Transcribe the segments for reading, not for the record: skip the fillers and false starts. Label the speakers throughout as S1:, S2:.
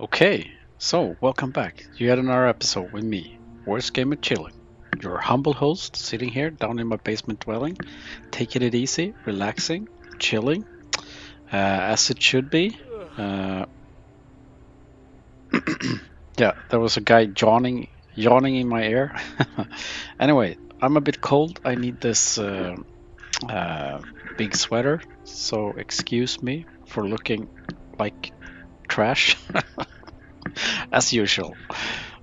S1: Okay, so welcome back. You had another episode with me, Worst Gamer Chillin, your humble host, sitting here down in my basement dwelling, taking it easy, relaxing, chilling, as it should be. Uh, yeah, there was a guy yawning in my ear. Anyway, I'm a bit cold. I need this uh, big sweater, so excuse me for looking like trash, as usual.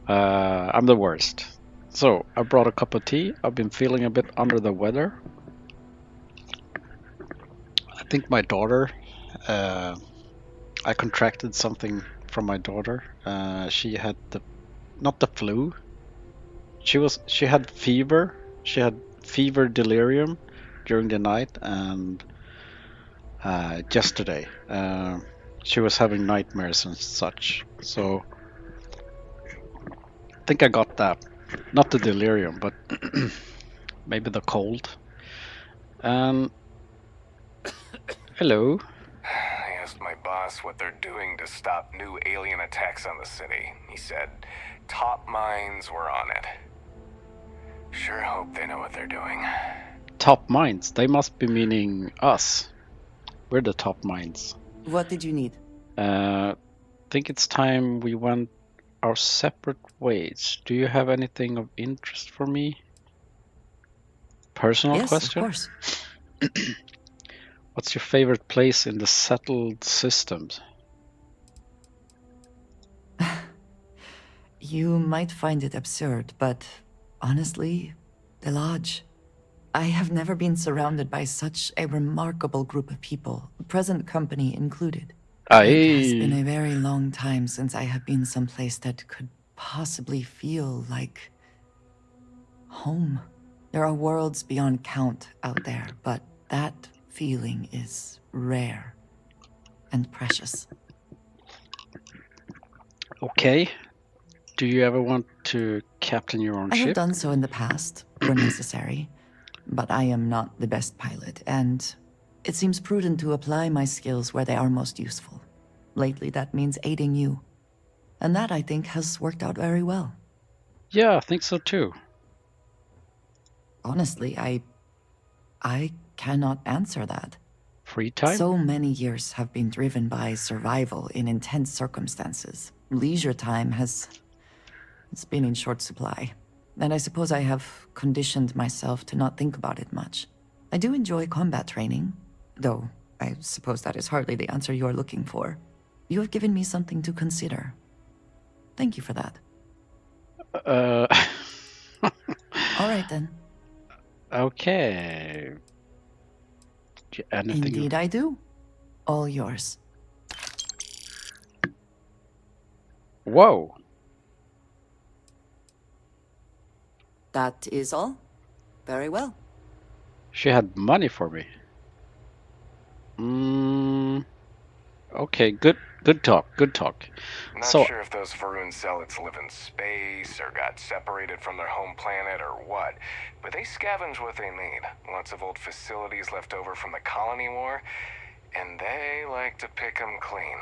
S1: I'm the worst. So I brought a cup of tea. I've been feeling a bit under the weather. I think my daughter, uh, I contracted something from my daughter. She had not the flu. She had fever. She had fever delirium during the night, and yesterday she was having nightmares and such. So I think I got that. Not the delirium, but maybe the cold. And hello.
S2: I asked my boss what they're doing to stop new alien attacks on the city. He said top minds were on it. Sure hope they know what they're doing.
S1: Top minds. They must be meaning us. We're the top minds.
S3: What did you need?
S1: Think it's time we went our separate ways. Do you have anything of interest for me? Personal
S3: Yes, of
S1: question?
S3: course.
S1: What's your favorite place in the settled systems?
S3: You might find it absurd, but honestly, the lodge. I have never been surrounded by such a remarkable group of people, present company included. It has been
S1: Aye.
S3: a very long time since I have been someplace that could possibly feel like home. There are worlds beyond count out there, but that feeling is rare and precious.
S1: Okay. Do you ever want to captain your own
S3: I have
S1: ship?
S3: done so in the past, where necessary, but I am not the best pilot, and it seems prudent to apply my skills where they are most useful. Lately, that means aiding you. And that, I think, has worked out very well.
S1: Yeah, I think so too.
S3: Honestly, I cannot answer that.
S1: Free time?
S3: So many years have been driven by survival in intense circumstances. Leisure time it's been in short supply. And I suppose I have conditioned myself to not think about it much. I do enjoy combat training, though I suppose that is hardly the answer you are looking for. You have given me something to consider. Thank you for that.
S1: Uh,
S3: All right then.
S1: okay. Anything?
S3: Indeed I do. All yours.
S1: Whoa.
S3: That is all? Very well.
S1: She had money for me. Okay, good talk, good talk.
S2: Not
S1: So,
S2: sure if those Varun zealots live in space or got separated from their home planet or what, but they scavenge what they need. Lots of old facilities left over from the colony war, and they like to pick 'em clean.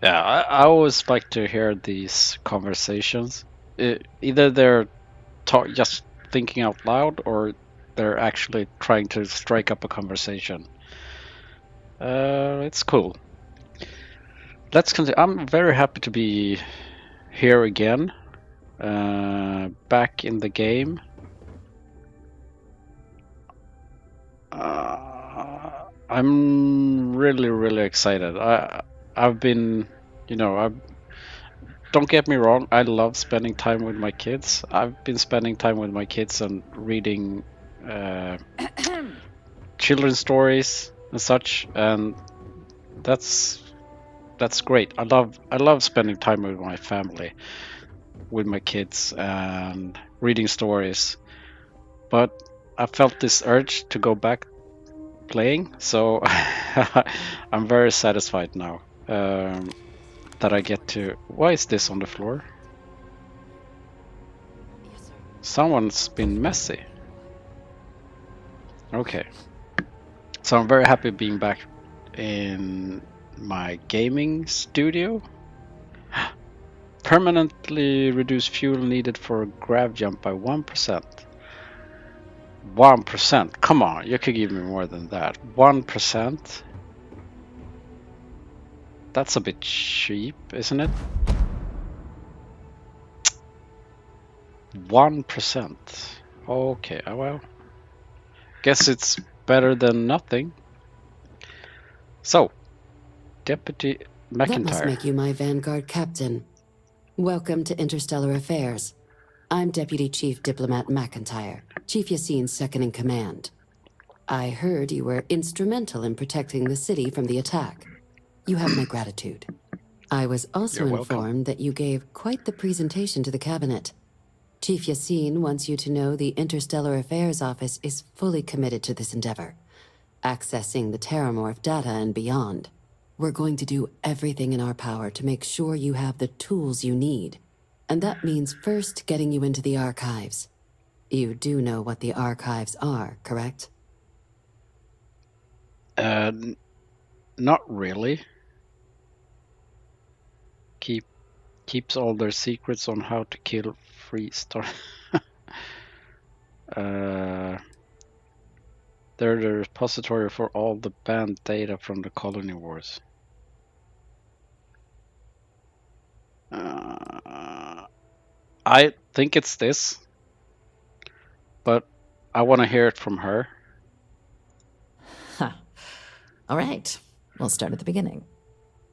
S1: yeah, I always like to hear these conversations. Either they're just thinking out loud or they're actually trying to strike up a conversation. It's cool. Let's continue. I'm very happy to be here again, back in the game. I'm really excited. I've been, I don't get me wrong. I love spending time with my kids. I've been spending time with my kids and reading children's stories and such, and that's great. I love spending time with my family, with my kids, and reading stories. But I felt this urge to go back playing, so I'm very satisfied now that I get to. Why is this on the floor?
S3: Yes, sir.
S1: Someone's been messy. Okay, so I'm very happy being back in my gaming studio. Permanently reduce fuel needed for a grav jump by 1%. 1%? Come on, you could give me more than that. 1%? That's a bit cheap, isn't it? 1%. Okay, well, guess it's better than nothing. So, Deputy
S4: That must
S1: McIntyre.
S4: make you my Vanguard captain. Welcome to Interstellar Affairs. I'm Deputy Chief Diplomat McIntyre, Chief Yassine's second in command. I heard you were instrumental in protecting the city from the attack. You have my gratitude. I was also
S1: You're welcome.
S4: informed that you gave quite the presentation to the cabinet. Chief Yassine wants you to know the Interstellar Affairs Office is fully committed to this endeavor, accessing the Terramorph data and beyond. We're going to do everything in our power to make sure you have the tools you need. And that means first getting you into the archives. You do know what the archives are, correct?
S1: Not really. Keeps all their secrets on how to kill Freestar. They're the repository for all the banned data from the colony wars. I think it's this, but I want to hear it from her.
S3: Huh. All right, we'll start at the beginning.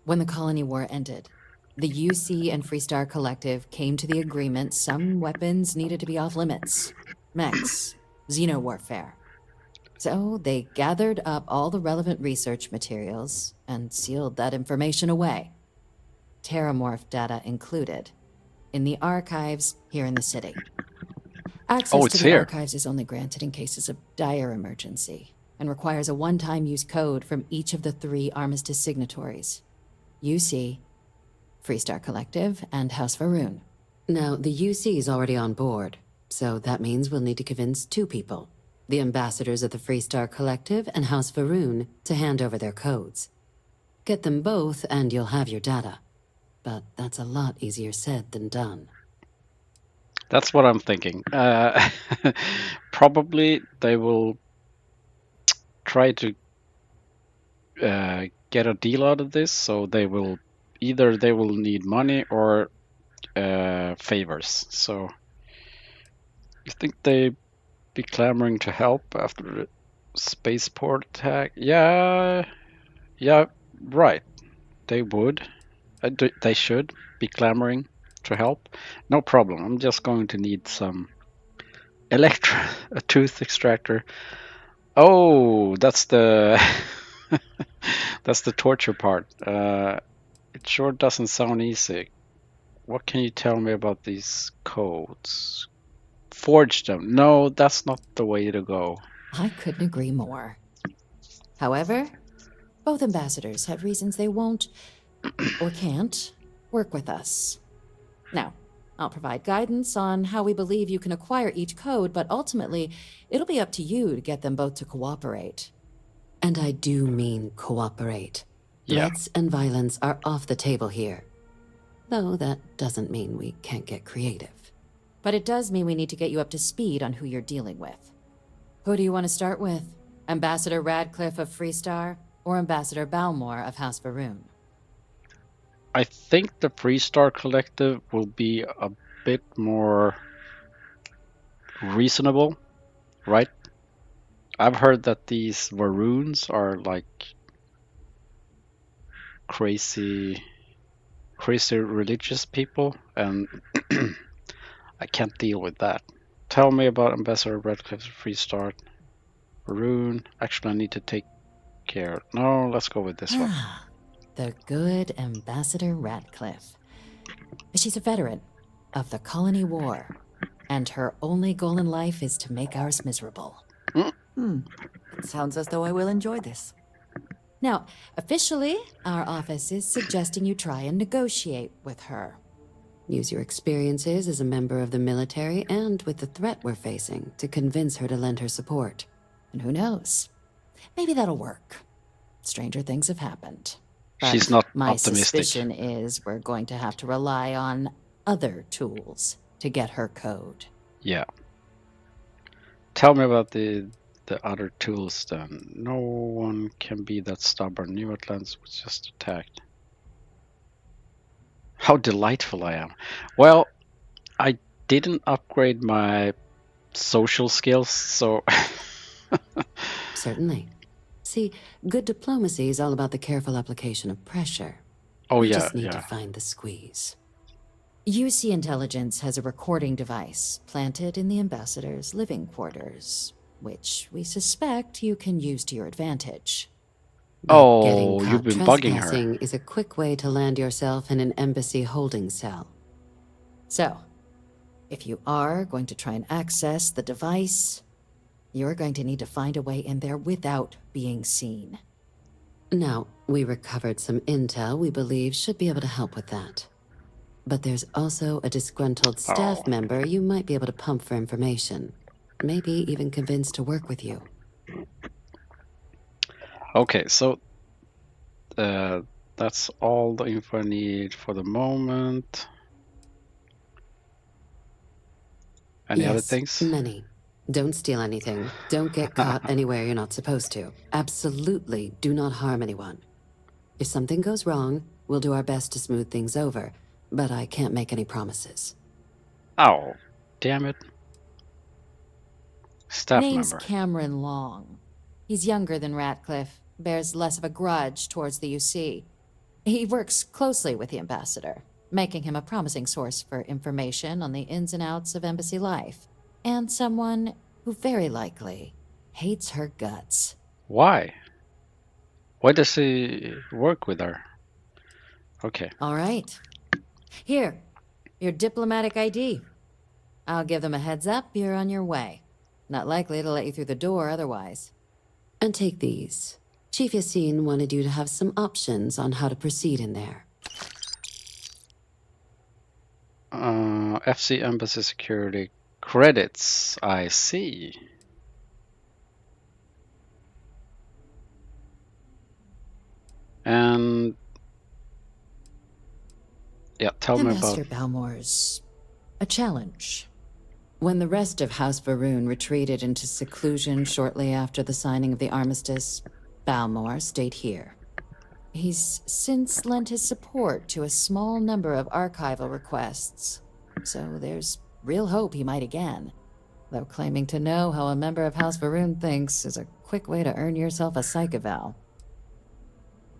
S4: When the colony war ended, the UC and Freestar Collective came to the agreement some weapons needed to be off limits. Mechs, xenowarfare. So they gathered up all the relevant research materials and sealed that information away. Terramorph data included. In the archives here in the city. Access
S1: it's
S4: to the
S1: here.
S4: archives is only granted in cases of dire emergency and requires a one-time use code from each of the 3 Armistice signatories. UC, Freestar Collective, and House Varun. Now, the UC is already on board, so that means we'll need to convince 2 people. The ambassadors of the Freestar Collective and House Varun to hand over their codes. Get them both and you'll have your data. But that's a lot easier said than done.
S1: That's what I'm thinking. Probably they will try to get a deal out of this, so they will need money or favors. So you think they be clamoring to help after the spaceport attack? Yeah, right. They would. They should be clamoring to help. No problem. I'm just going to need some a tooth extractor. Oh, that's the that's the torture part. It sure doesn't sound easy. What can you tell me about these codes? Forge them. No, that's not the way to go.
S4: I couldn't agree more. However, both ambassadors have reasons they won't, or can't, work with us. Now, I'll provide guidance on how we believe you can acquire each code, but ultimately, it'll be up to you to get them both to cooperate. And I do mean cooperate.
S1: Yeah.
S4: Threats and violence are off the table here. Though that doesn't mean we can't get creative. But it does mean we need to get you up to speed on who you're dealing with. Who do you want to start with? Ambassador Radcliffe of Freestar, or Ambassador Balmore of House Varun?
S1: I think the Freestar Collective will be a bit more reasonable, right? I've heard that these Varoons are like crazy religious people, and I can't deal with that. Tell me about Ambassador Radcliffe's Freestar. Varoon. Actually, I need to take care. No, let's go with this one.
S4: The good Ambassador Radcliffe. She's a veteran of the Colony War, and her only goal in life is to make ours miserable.
S3: It sounds as though I will enjoy this.
S4: Now, officially, our office is suggesting you try and negotiate with her. Use your experiences as a member of the military and with the threat we're facing to convince her to lend her support. And who knows? Maybe that'll work. Stranger things have happened.
S1: She's
S4: But
S1: not
S4: my
S1: optimistic.
S4: suspicion is we're going to have to rely on other tools to get her code.
S1: Yeah. Tell me about the other tools then. No one can be that stubborn. New Atlantis was just attacked. How delightful I am. Well, I didn't upgrade my social skills, so
S5: Certainly. See, good diplomacy is all about the careful application of pressure.
S1: oh
S5: We
S1: yeah,
S5: just need to
S1: yeah.
S5: find the squeeze.
S4: UC Intelligence has a recording device planted in the ambassador's living quarters, which we suspect you can use to your advantage.
S5: But getting
S1: Oh, you've
S5: caught
S1: been bugging her.
S5: trespassing is a quick way to land yourself in an embassy holding cell.
S4: So, if you are going to try and access the device, you're going to need to find a way in there without being seen.
S5: Now, we recovered some intel we believe should be able to help with that. But there's also a disgruntled staff
S1: Oh.
S5: member you might be able to pump for information. Maybe even convince to work with you.
S1: Okay, so that's all the info I need for the moment. Any other
S5: Yes,
S1: things?
S5: many. Don't steal anything. Don't get caught anywhere you're not supposed to. Absolutely do not harm anyone. If something goes wrong, we'll do our best to smooth things over, but I can't make any promises.
S1: Oh, damn it. Staff
S4: Name's
S1: member.
S4: Cameron Long. He's younger than Ratcliffe, bears less of a grudge towards the UC. He works closely with the ambassador, making him a promising source for information on the ins and outs of embassy life, and someone who very likely hates her guts.
S1: Why? Why does he work with her? Okay.
S4: All right. Here, your diplomatic ID. I'll give them a heads up you're on your way. Not likely to let you through the door otherwise.
S5: And take these. Chief Yassine wanted you to have some options on how to proceed in there.
S1: FC Embassy Security credits. I see. And yeah, tell me about.
S4: Ambassador Balmore's a challenge. When the rest of House Varun retreated into seclusion shortly after the signing of the armistice, Balmore stayed here. He's since lent his support to a small number of archival requests, so there's real hope he might again. Though claiming to know how a member of House Varun thinks is a quick way to earn yourself a psych eval.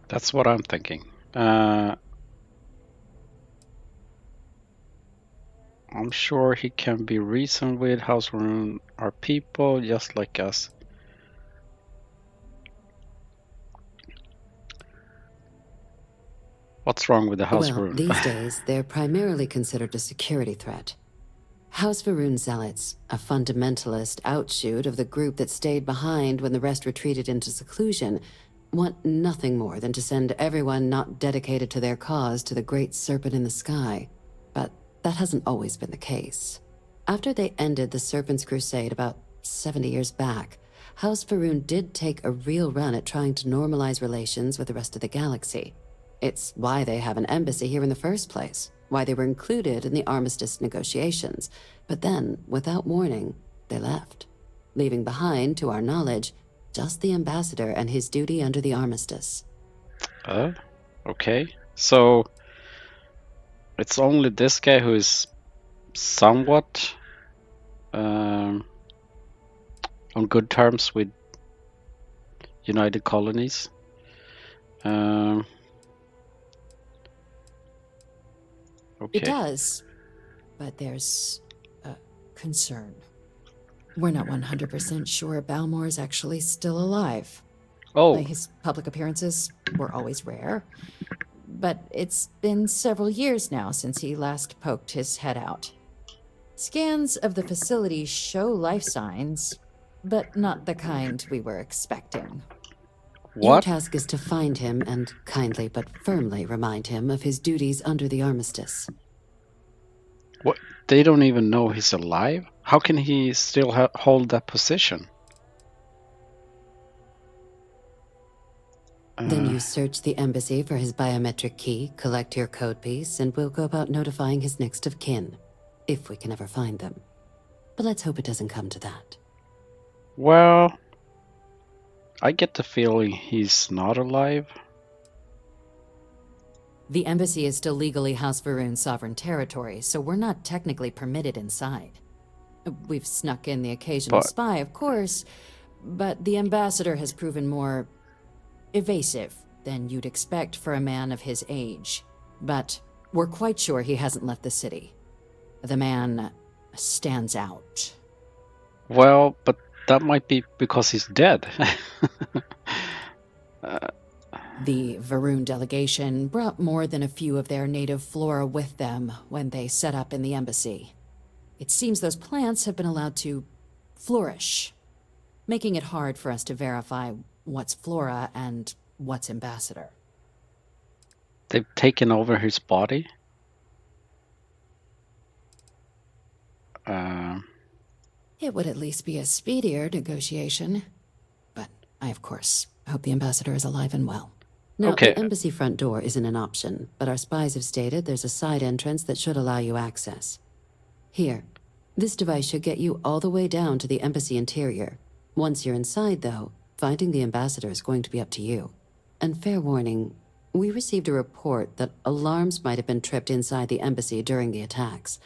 S1: That's what I'm thinking. I'm sure he can be reasoned with. House Rune are people just like us. What's wrong with the House
S5: Well,
S1: Rune?
S5: these days, they're primarily considered a security threat. House Varun Zealots, a fundamentalist outshoot of the group that stayed behind when the rest retreated into seclusion, want nothing more than to send everyone not dedicated to their cause to the great serpent in the sky. But that hasn't always been the case. After they ended the Serpent's Crusade about 70 years back, House Varun did take a real run at trying to normalize relations with the rest of the galaxy. It's why they have an embassy here in the first place, why they were included in the armistice negotiations. But then, without warning, they left, leaving behind, to our knowledge, just the ambassador and his duty under the armistice.
S1: Okay. So it's only this guy who is somewhat on good terms with United Colonies. Okay.
S4: It does, but there's a concern. We're not 100% sure Balmore's actually still alive.
S1: Oh,
S4: His public appearances were always rare, but it's been several years now since he last poked his head out. Scans of the facility show life signs, but not the kind we were expecting.
S5: Your
S1: what?
S5: task is to find him and kindly but firmly remind him of his duties under the armistice.
S1: What? They don't even know he's alive? How can he still hold that position?
S5: Then you search the embassy for his biometric key, collect your code piece, and we'll go about notifying his next of kin, if we can ever find them. But let's hope it doesn't come to that.
S1: Well, I get the feeling he's not alive.
S4: The embassy is still legally House Varun's sovereign territory, so we're not technically permitted inside. We've snuck in the occasional
S1: But-
S4: spy, of course, but the ambassador has proven more evasive than you'd expect for a man of his age. But we're quite sure he hasn't left the city. The man stands out.
S1: Well, but that might be because he's dead.
S4: The Varun delegation brought more than a few of their native flora with them when they set up in the embassy. It seems those plants have been allowed to flourish, making it hard for us to verify what's flora and what's ambassador.
S1: They've taken over his body.
S4: It would at least be a speedier negotiation. But I, of course, hope the ambassador is alive and well.
S5: Now,
S1: Okay.
S5: the embassy front door isn't an option, but our spies have stated there's a side entrance that should allow you access. Here, this device should get you all the way down to the embassy interior. Once you're inside, though, finding the ambassador is going to be up to you. And fair warning, we received a report that alarms might have been tripped inside the embassy during the attacks.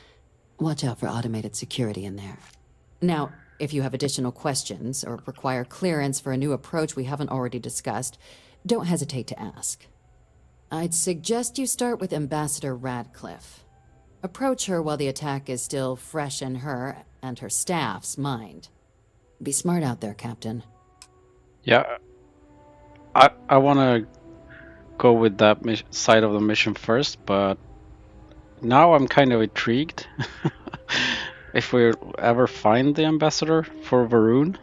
S5: Watch out for automated security in there.
S4: Now, if you have additional questions or require clearance for a new approach we haven't already discussed, don't hesitate to ask. I'd suggest you start with Ambassador Radcliffe. Approach her while the attack is still fresh in her and her staff's mind. Be smart out there, Captain.
S1: Yeah, I want to go with that side of the mission first, but now I'm kind of intrigued. If we ever find the ambassador for Varun,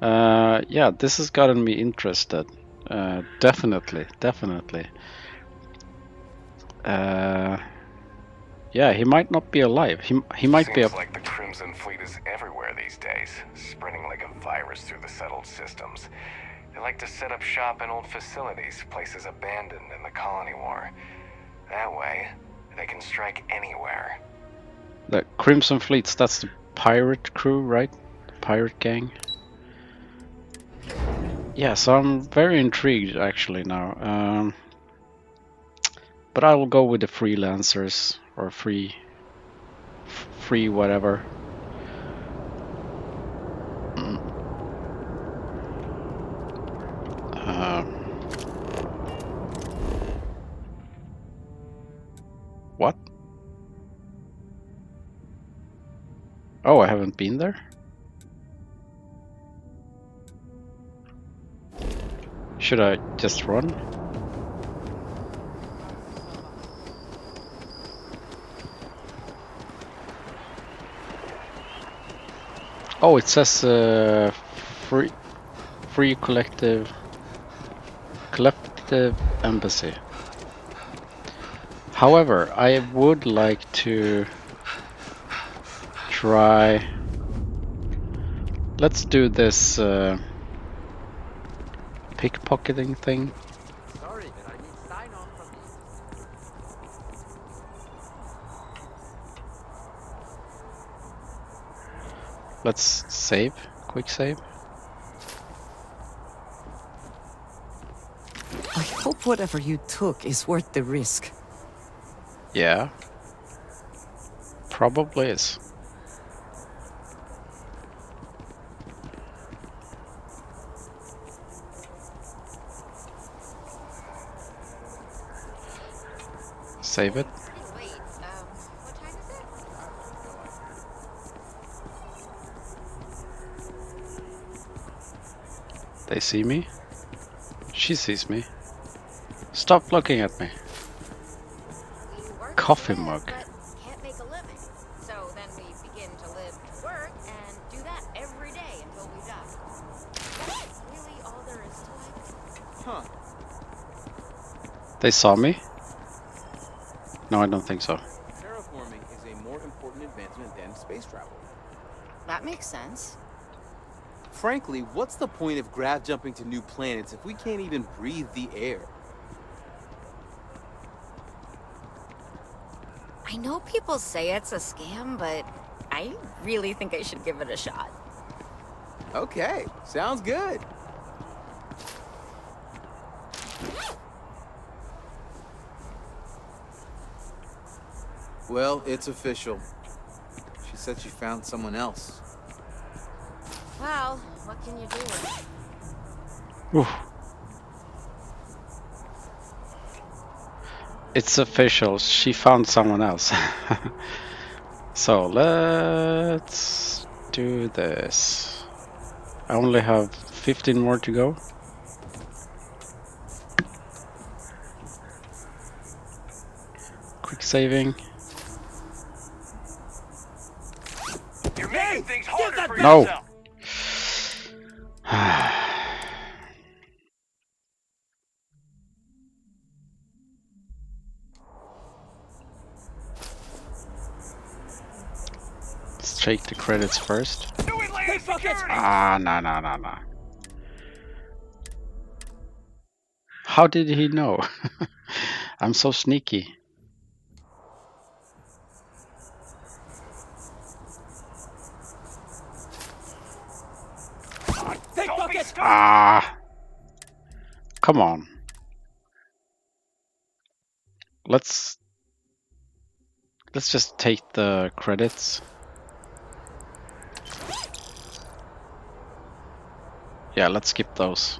S1: yeah, this has gotten me interested. Definitely. Yeah, he might not be alive. He might be.
S2: Seems like the Crimson Fleet is everywhere these days, spreading like a virus through the settled systems. They like to set up shop in old facilities, places abandoned in the colony war. That way, they can strike anywhere.
S1: The Crimson Fleets, that's the pirate crew, right? The pirate gang. Yeah, so I'm very intrigued actually now. But I will go with the freelancers or free whatever. What? Oh, I haven't been there? Should I just run? Oh, it says free collective embassy. However, I would like to try. Let's do this pickpocketing thing.
S6: Sorry, but I need sign off from you.
S1: Let's save. Quick save.
S3: I hope whatever you took is worth the risk.
S1: Yeah. Probably is. Save it.
S7: Wait, what time is it?
S1: They see me. She sees me. Stop looking at me.
S7: We work
S1: Coffee
S7: to live,
S1: mug.
S7: but can't make a living. So then we begin to live to work and do that every day until we die. That's really all there is to life.
S6: Huh.
S1: They saw me? No, I don't think so.
S6: Terraforming is a more important advancement than space travel.
S7: That makes sense.
S6: frankly, what's the point of grav jumping to new planets if we can't even breathe the air?
S7: I know people say it's a scam, but I really think I should give it a shot.
S6: Okay, sounds good. Well, it's official. She said she found someone else.
S7: Well, what can you do?
S1: Oof. It's official. She found someone else. So let's do this. I only have 15 more to go. Quick saving.
S2: You're making things harder for
S1: No.
S2: yourself.
S1: Let's check the credits first.
S2: Do it, lady security.
S1: Ah, no. How did he know? I'm so sneaky.
S2: Don't be stupid.
S1: Ah, come on. Let's just take the credits. Yeah, let's skip those.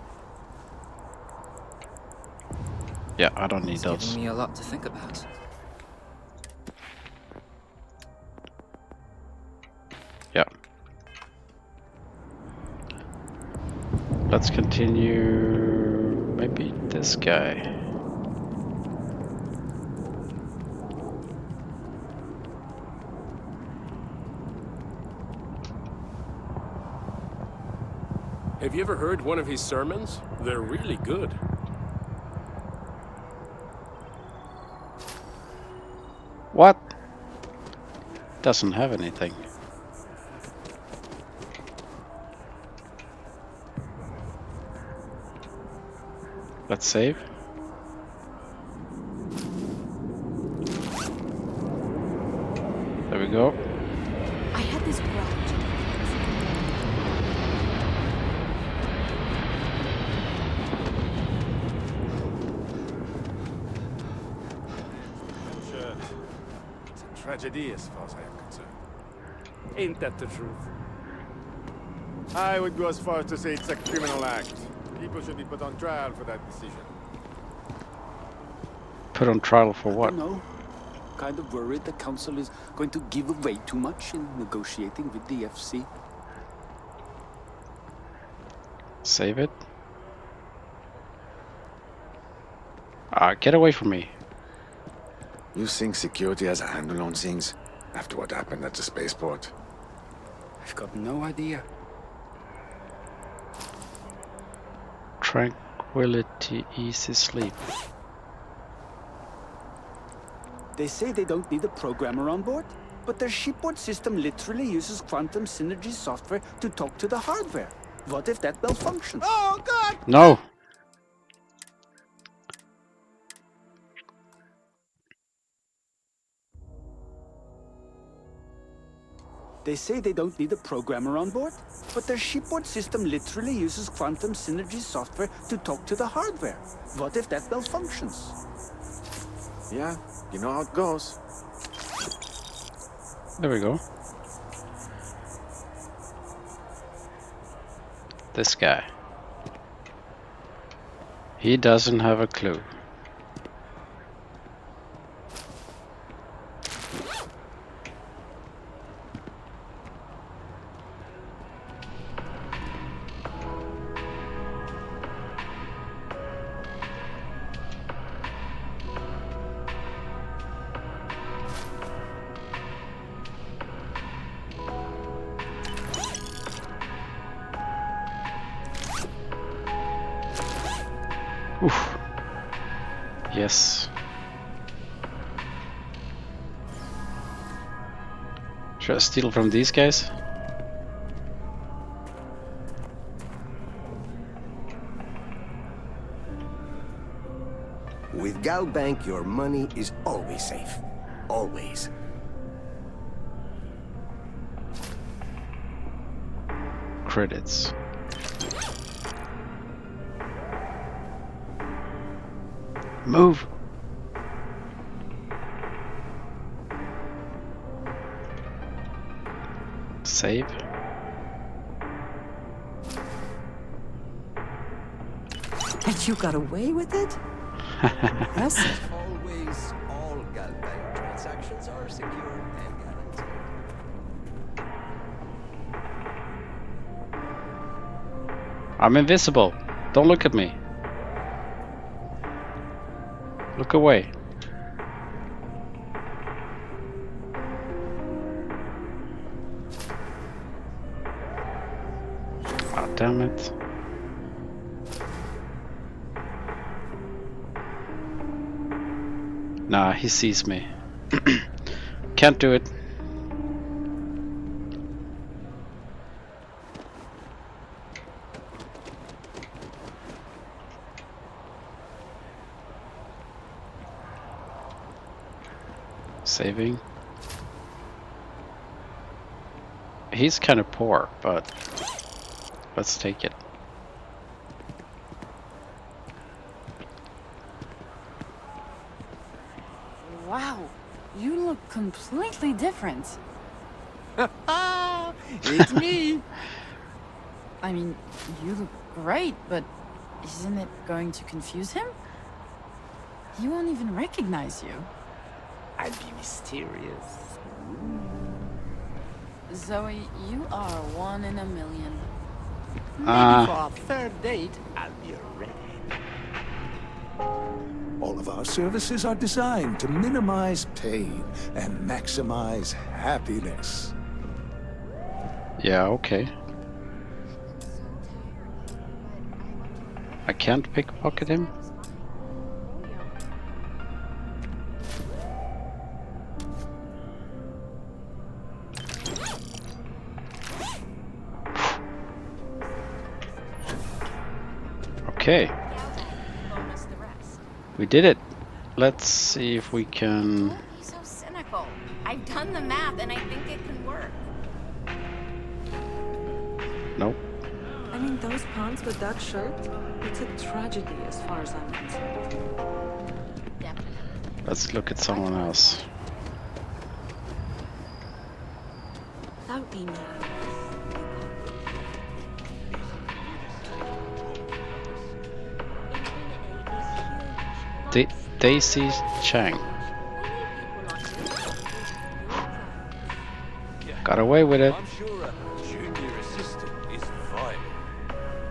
S1: Yeah, I don't need
S8: It's
S1: those.
S8: giving me a lot to think about.
S1: Yeah. Let's continue. Maybe this guy.
S9: Have you ever heard one of his sermons? They're really good.
S1: What? Doesn't have anything. Let's save. There we go.
S4: I had this grudge.
S10: Sure. It's a tragedy as far as I am concerned.
S9: Ain't that the truth?
S10: I would go as far as to say it's a criminal act. People should be put on trial for that decision.
S1: Put on trial for what?
S11: No. Kind of worried the council is going to give away too much in negotiating with the FC.
S1: Save it. Get away from me.
S12: You think security has a handle on things after what happened at the spaceport?
S11: I've got no idea.
S1: Tranquility, easy sleep.
S11: They say they don't need a programmer on board, but their shipboard system literally uses quantum synergy software to talk to the hardware. What if that malfunctions?
S10: Oh, God!
S1: No!
S11: They say they don't need a programmer on board, but their shipboard system literally uses quantum synergy software to talk to the hardware. What if that malfunctions?
S12: Yeah, you know how it goes.
S1: There we go. This guy. He doesn't have a clue. Oof. Yes. Should I steal from these guys?
S8: With GalBank, your money is always safe. Always.
S1: Credits. Move. Save.
S3: And you got away with it? Impressive.
S8: Always, all GalBank transactions are secure and guaranteed.
S1: I'm invisible. Don't look at me. Look away. Oh, damn it. Nah, he sees me. Can't do it. Saving. He's kind of poor, but let's take it.
S3: Wow, you look completely different.
S11: It's me!
S3: I mean, you look great, but isn't it going to confuse him? He won't even recognize you.
S11: I'd be mysterious.
S3: Zoe, you are one in a million.
S11: Maybe for our third date, I'll be ready.
S13: All of our services are designed to minimize pain and maximize happiness.
S1: Yeah, okay. I can't pickpocket him? Okay. We did it. Let's see if we can...
S7: Don't be so cynical. I've done the math and I think it can work.
S1: Nope.
S14: I mean, those pants with that shirt, it's a tragedy as far as I'm concerned.
S1: Let's look at someone else.
S14: Don't be nervous.
S1: Daisy Chang. Got away with it.
S6: I'm sure a junior assistant is vital.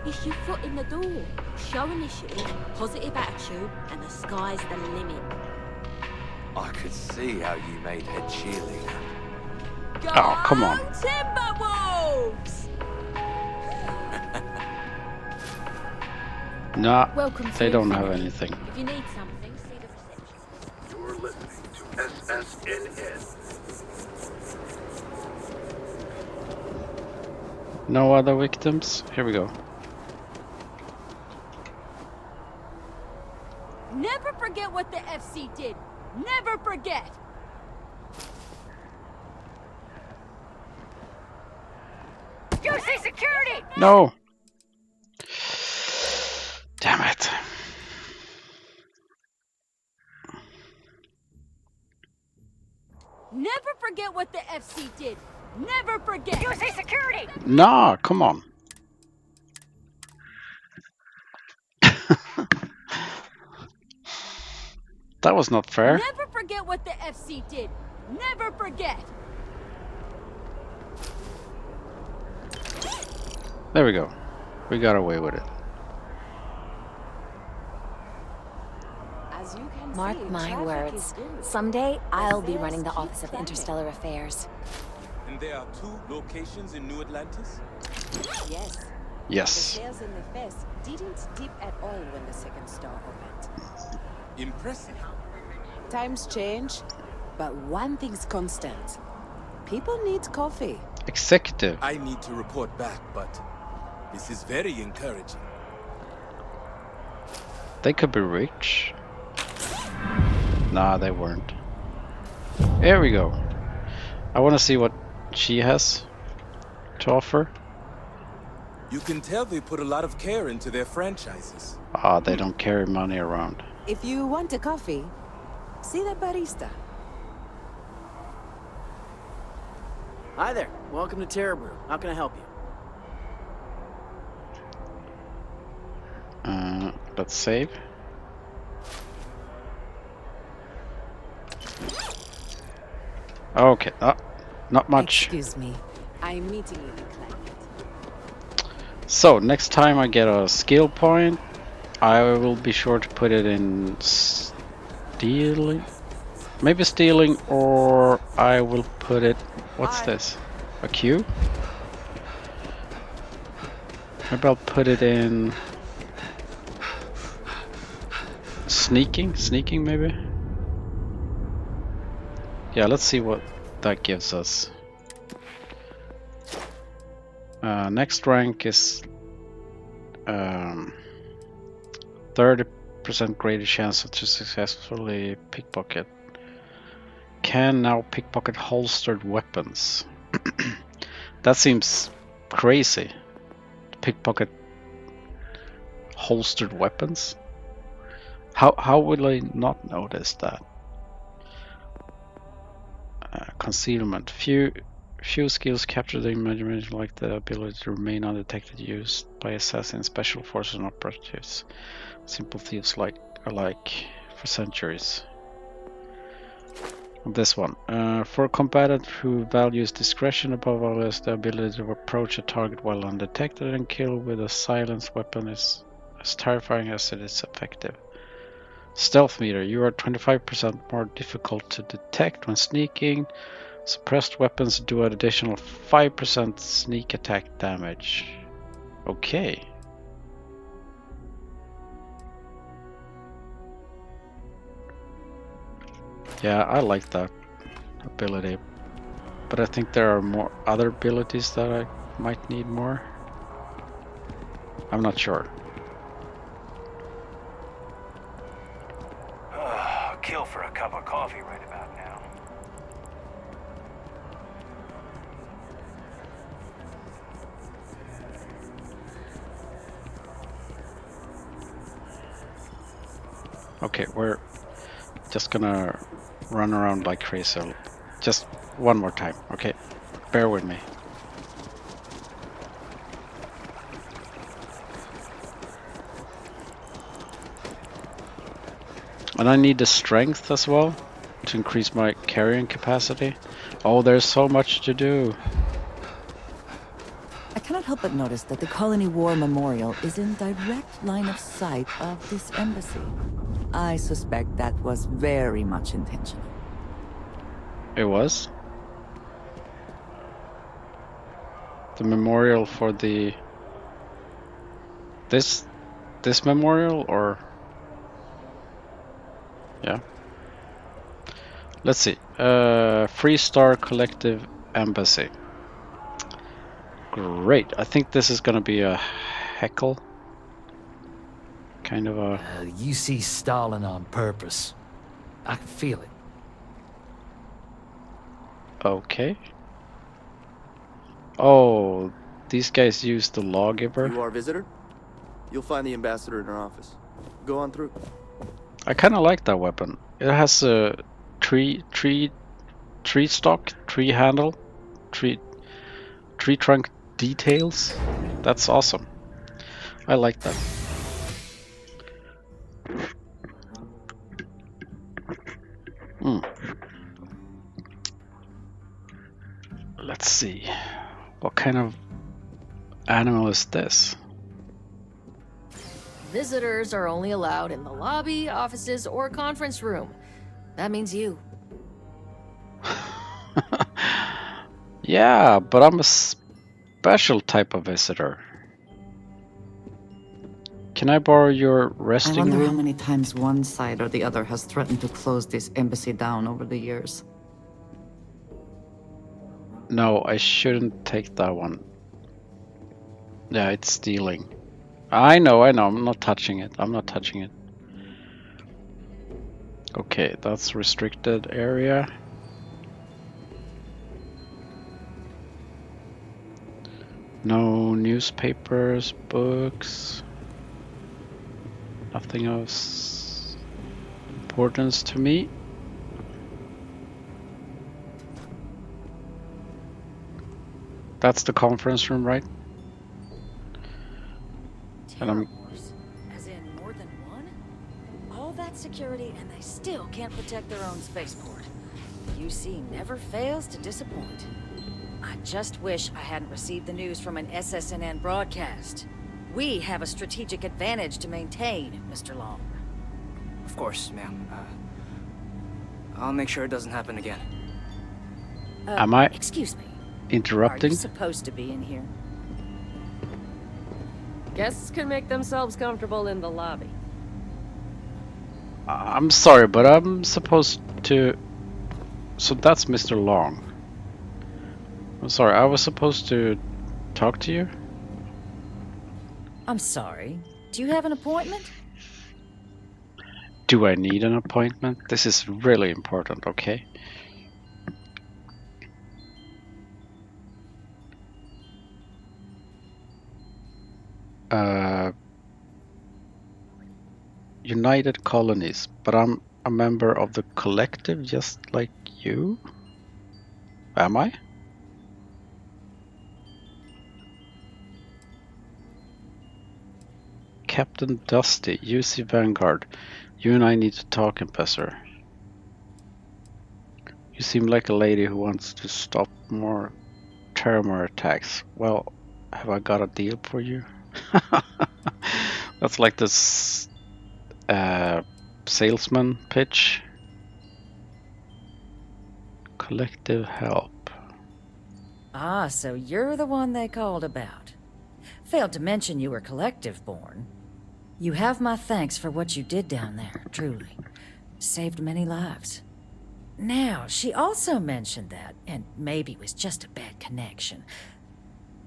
S15: It's your foot in the door. Show initiative, positive attitude, and the sky's the limit.
S6: I could see how you made her cheerleader.
S15: Go
S1: Oh, come on.
S15: Timberwolves!
S1: Nah,
S15: Welcome
S1: they
S15: to
S1: don't have
S15: Infinity.
S1: anything.
S15: If you need something, see the receptionist.
S13: You're listening to SSNN.
S1: No other victims? Here we go.
S15: Never forget what the FC did. Never forget.
S7: Juicy security!
S1: No! Damn it.
S15: Never forget what the FC did. Never forget.
S7: Juicy security!
S1: Nah, come on. That was not fair.
S15: Never forget what the FC did. Never forget.
S1: There we go. We got away with it.
S16: Mark my words. Someday, I'll be running the Office of Interstellar Affairs.
S6: And there are 2 locations in New Atlantis?
S17: Yes.
S1: Yes.
S17: The sales in the fest didn't dip at all when the second store opened.
S6: Impressive.
S17: Times change, but one thing's constant. People need coffee.
S1: Executive.
S6: I need to report back, but this is very encouraging.
S1: They could be rich. Nah, they weren't. There we go. I want to see what she has to offer.
S18: You can tell they put a lot of care into their franchises.
S1: Ah, they don't carry money around.
S17: If you want a coffee, see that barista.
S19: Hi there. Welcome to Terra Brew. How can I help you?
S1: Let's save. Okay, not much.
S17: Excuse me. I'm meeting with the client.
S1: So next time I get a skill point, I will be sure to put it in stealing. Maybe stealing, or I will put it. What's this? A Q? Maybe I'll put it in sneaking. Sneaking, maybe. Yeah, let's see what that gives us. Next rank is 30% greater chance to successfully pickpocket. Can now pickpocket holstered weapons. That seems crazy. Pickpocket holstered weapons? How will I not notice that? Concealment. Few skills capture the imagination, like the ability to remain undetected, used by assassins, special forces, and operatives. Simple thieves alike for centuries. This one. For a combatant who values discretion above all else, the ability to approach a target while undetected and kill with a silenced weapon is as terrifying as it is effective. Stealth meter. You are 25% more difficult to detect when sneaking. Suppressed weapons do an additional 5% sneak attack damage. Okay. Yeah, I like that ability. But I think there are more other abilities that I might need more. I'm not sure.
S2: Kill for a cup of coffee right about now.
S1: Okay, we're just gonna run around like crazy. Just one more time, okay? Bear with me. And I need the strength as well to increase my carrying capacity. Oh, there's so much to do.
S3: I cannot help but notice that the Colony War Memorial is in direct line of sight of this embassy. I suspect that was very much intentional.
S1: It was? The memorial for the... This memorial, or... Yeah. Let's see. Freestar Collective Embassy. Great. I think this is gonna be a heckle. Kind of a...
S20: You see Stalin on purpose. I can feel it.
S1: Okay. Oh, these guys use the lawgiver.
S21: You are a visitor? You'll find the ambassador in her office. Go on through.
S1: I kind of like that weapon. It has a tree stock, tree handle, tree trunk details. That's awesome. I like that. Let's see. What kind of animal is this?
S22: Visitors are only allowed in the lobby, offices, or conference room. That means you.
S1: Yeah, but I'm a special type of visitor. Can I borrow your resting room?
S3: I wonder how many times one side or the other has threatened to close this embassy down over the years.
S1: No, I shouldn't take that one. Yeah, it's stealing. I know. I'm not touching it. Okay, that's restricted area. No newspapers, books, nothing of importance to me. That's the conference room, right? And I'm
S4: Terrormorphs? As in more than one? All that security and they still can't protect their own spaceport. UC never fails to disappoint. I just wish I hadn't received the news from an SSNN broadcast. We have a strategic advantage to maintain, Mr. Long.
S19: Of course, ma'am. I'll make sure it doesn't happen again.
S1: Am I
S4: Excuse me.
S1: interrupting?
S4: Are you supposed to be in here?
S22: Guests can make themselves comfortable in the lobby.
S1: I'm sorry, but I'm supposed to... So that's Mr. Long. I'm sorry, I was supposed to talk to you?
S4: I'm sorry. Do you have an appointment?
S1: Do I need an appointment? This is really important, okay? United Colonies, but I'm a member of the collective just like you? Am I? Captain Dusty, UC Vanguard. You and I need to talk, Professor. You seem like a lady who wants to stop more terror attacks. Well, have I got a deal for you? That's like this salesman pitch. Collective help.
S4: Ah, so you're the one they called about. Failed to mention you were collective-born. You have my thanks for what you did down there, truly. Saved many lives. Now, she also mentioned that, and maybe it was just a bad connection,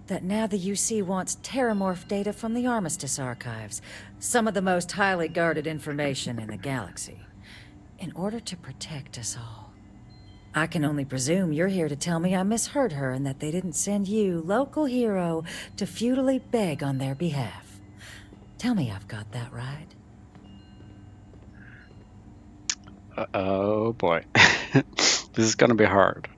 S4: that now the UC wants terramorph data from the Armistice archives, some of the most highly guarded information in the galaxy, in order to protect us all. I can only presume you're here to tell me I misheard her and that they didn't send you, local hero, to futilely beg on their behalf. Tell me I've got that right.
S1: Oh boy. This is gonna be hard.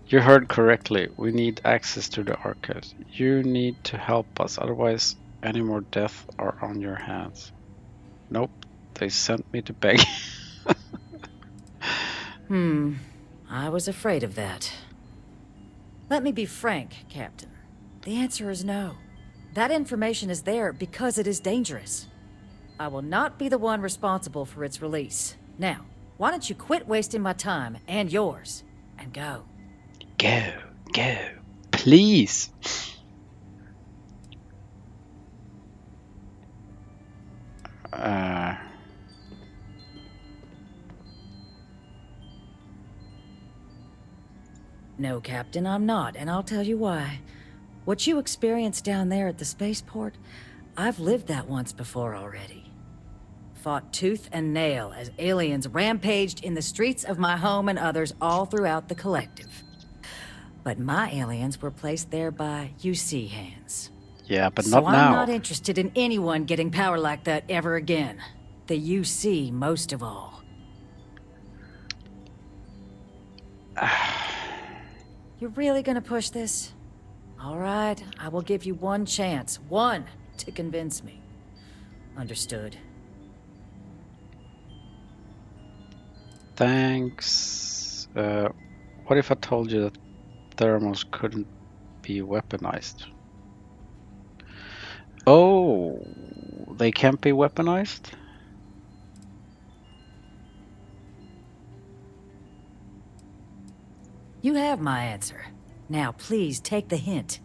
S1: You heard correctly. We need access to the archives. You need to help us, otherwise any more deaths are on your hands. Nope, they sent me to beg.
S4: I was afraid of that. Let me be frank, Captain. The answer is no. That information is there because it is dangerous. I will not be the one responsible for its release. Now, why don't you quit wasting my time and yours, and go.
S1: Go, please.
S4: No, Captain, I'm not, and I'll tell you why. What you experienced down there at the spaceport, I've lived that once before already. Fought tooth and nail as aliens rampaged in the streets of my home and others all throughout the collective. But my aliens were placed there by UC hands.
S1: Yeah, but
S4: so
S1: not
S4: I'm
S1: now.
S4: not interested in anyone getting power like that ever again. The UC most of all. You're really gonna push this? All right, I will give you one chance. One to convince me. Understood.
S1: Thanks. What if I told you that thermals couldn't be weaponized? Oh, they can't be weaponized?
S4: You have my answer. Now, please take the hint.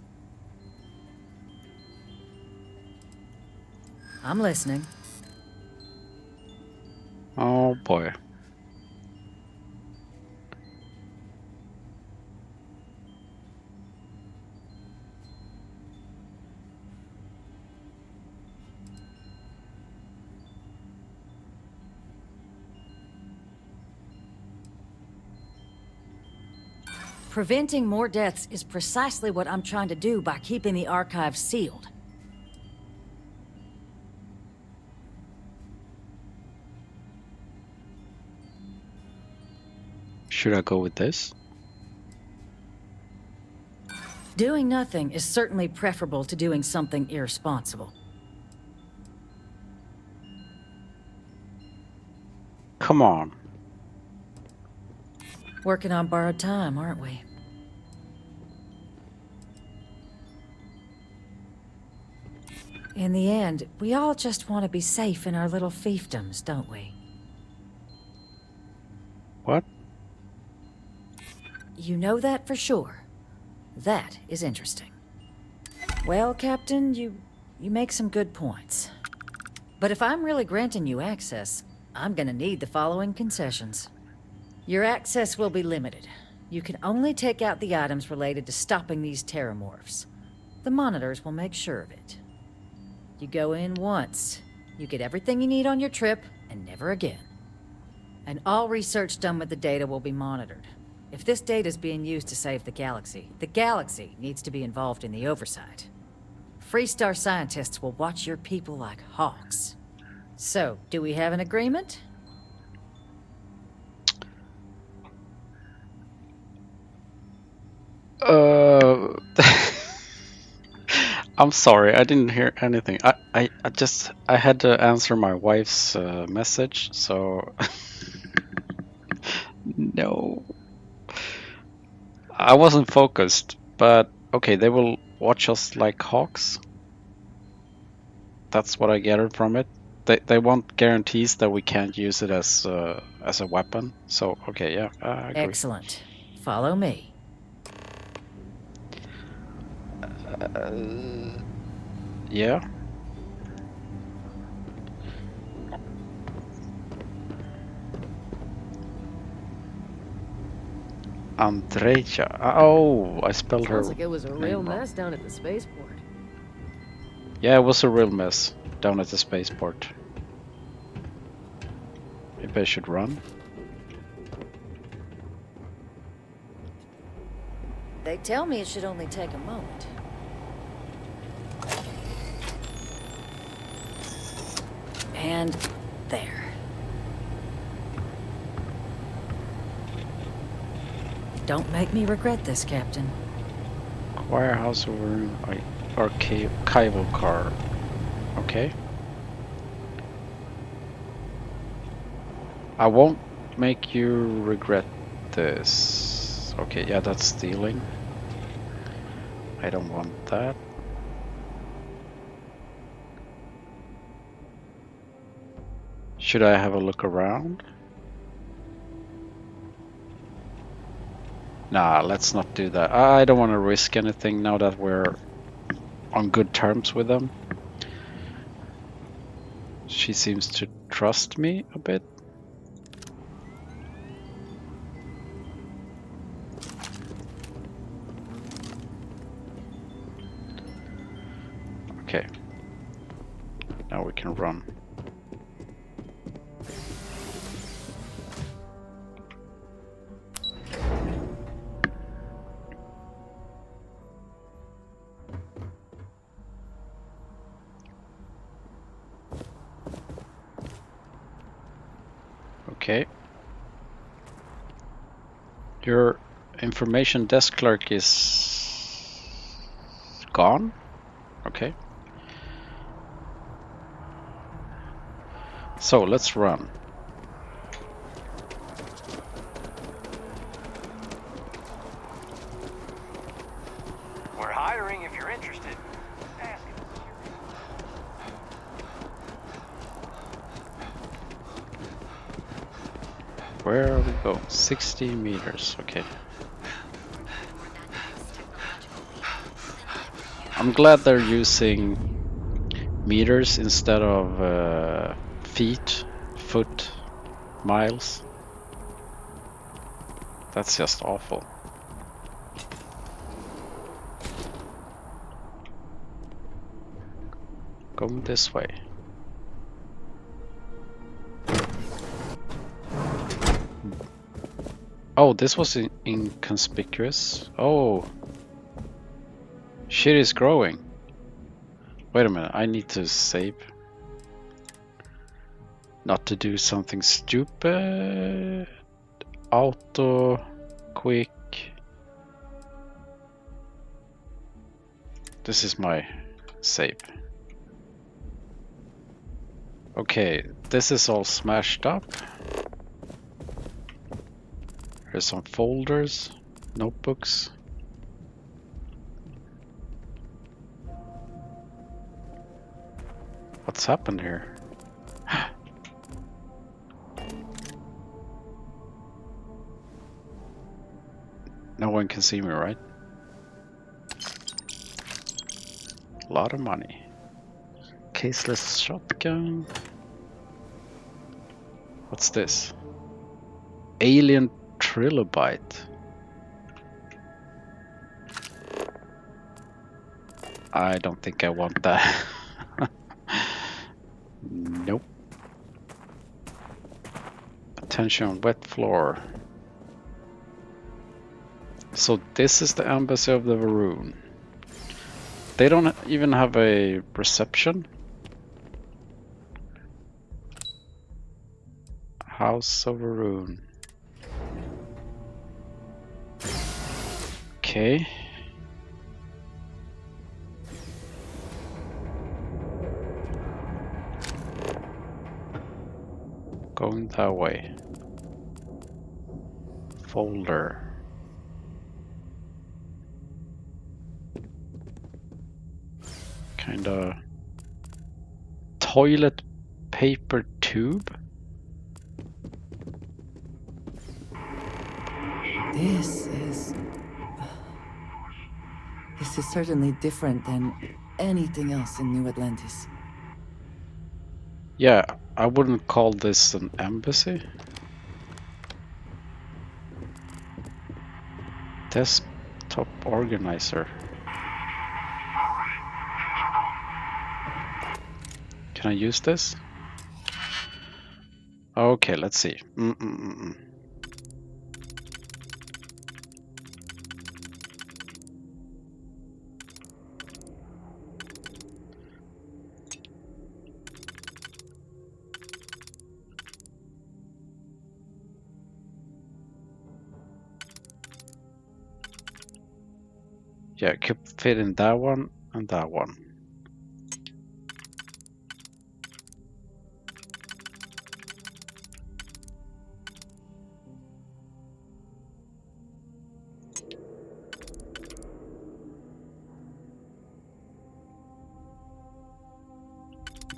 S4: I'm listening.
S1: Oh boy.
S4: Preventing more deaths is precisely what I'm trying to do by keeping the archives sealed.
S1: Should I go with this?
S4: Doing nothing is certainly preferable to doing something irresponsible.
S1: Come on.
S4: Working on borrowed time, aren't we? In the end, we all just want to be safe in our little fiefdoms, don't we?
S1: What?
S4: You know that for sure. That is interesting. Well, Captain, you make some good points. But if I'm really granting you access, I'm gonna need the following concessions. Your access will be limited. You can only take out the items related to stopping these terramorphs. The monitors will make sure of it. You go in once, you get everything you need on your trip, and never again. And all research done with the data will be monitored. If this data is being used to save the galaxy needs to be involved in the oversight. Freestar scientists will watch your people like hawks. So, do we have an agreement?
S1: I'm sorry, I didn't hear anything. I had to answer my wife's message, so no. I wasn't focused, but okay, they will watch us like hawks. That's what I gathered from it. They want guarantees that we can't use it as a weapon. So okay, yeah, I agree.
S4: Excellent. Follow me.
S1: Yeah. Andreja. Oh, I spelled her.
S22: Sounds like it was a
S1: name
S22: real
S1: wrong.
S22: mess down at the spaceport.
S1: Yeah, it was a real mess down at the spaceport. Maybe I should run.
S4: They tell me it should only take a moment. And there. Don't make me regret this, Captain.
S1: Warehouse room, archival car. Okay. I won't make you regret this. Okay, yeah, that's stealing. I don't want that. Should I have a look around? Nah, let's not do that. I don't want to risk anything now that we're on good terms with them. She seems to trust me a bit. Okay. Now we can run. Okay. Your information desk clerk is gone? Okay. So let's run.
S5: We're hiring if you're interested.
S1: Where are we going? 60 meters, okay. I'm glad they're using meters instead of feet, foot, miles. That's just awful. Going this way. Oh, this was inconspicuous. Oh, shit is growing. Wait a minute, I need to save. Not to do something stupid. Auto, quick. This is my save. Okay, this is all smashed up. Here's some folders, notebooks. What's happened here? No one can see me, right? A lot of money. Caseless shotgun. What's this? Alien trilobite. I don't think I want that. Nope. Attention, wet floor. So this is the embassy of the Varoon. They don't even have a reception. House of Varoon. Okay. Going that way. Folder. Kinda toilet paper tube.
S3: This is certainly different than anything else in New Atlantis.
S1: Yeah, I wouldn't call this an embassy. Desktop organizer. Can I use this? Okay, let's see. Yeah, it could fit in that one and that one.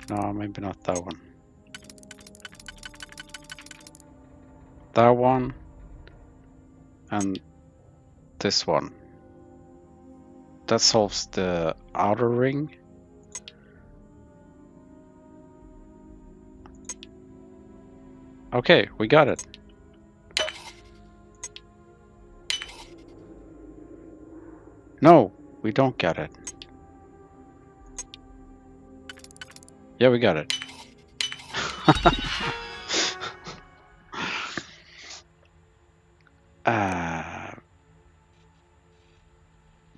S1: No, maybe not that one. That one and this one. That solves the outer ring. Okay, we got it. No, we don't get it. Yeah, we got it.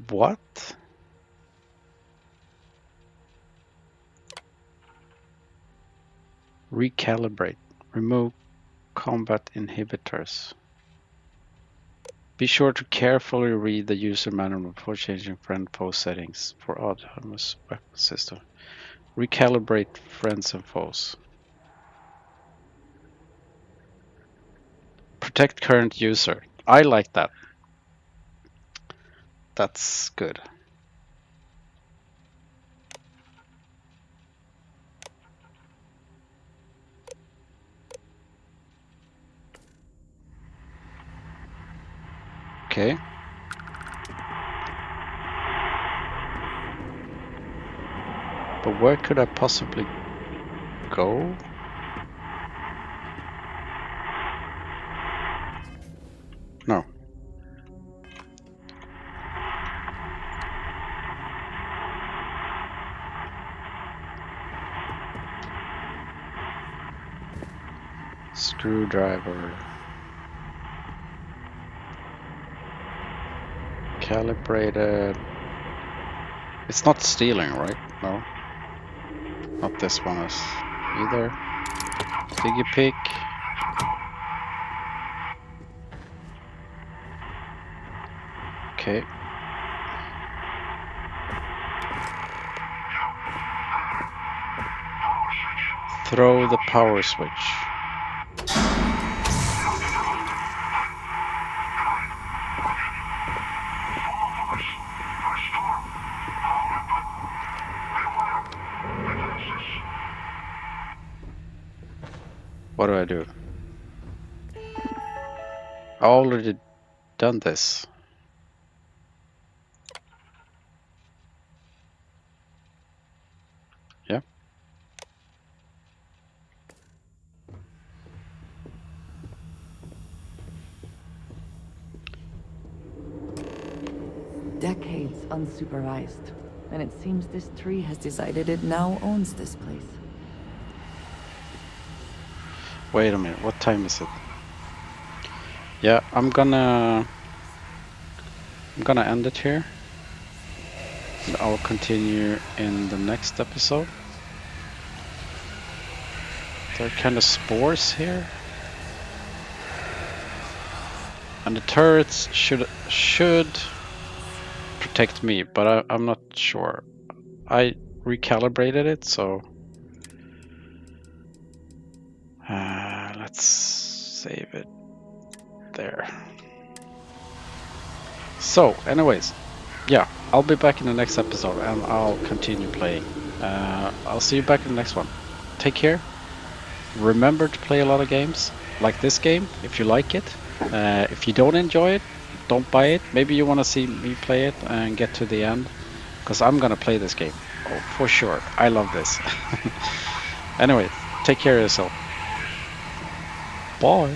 S1: What? Recalibrate. Remove combat inhibitors. Be sure to carefully read the user manual before changing friend-foe settings for autonomous weapon system. Recalibrate friends and foes. Protect current user. I like that. That's good. Okay. But where could I possibly go? No. Screwdriver. Recalibrated. It's not stealing, right? No. Not this one is either. Piggy pig. Okay. Throw the power switch. What do I do? I already done this. Yeah.
S3: Decades unsupervised. And it seems this tree has decided it now owns this place.
S1: Wait a minute, what time is it? Yeah, I'm gonna end it here. And I'll continue in the next episode. There are kind of spores here. And the turrets should protect me, but I'm not sure. I recalibrated it, so let's save it there. So, anyways, yeah, I'll be back in the next episode and I'll continue playing. I'll see you back in the next one. Take care. Remember to play a lot of games like this game if you like it. If you don't enjoy it, don't buy it. Maybe you want to see me play it and get to the end, because I'm gonna play this game. Oh, for sure. I love this. Anyway, take care of yourself. Bye.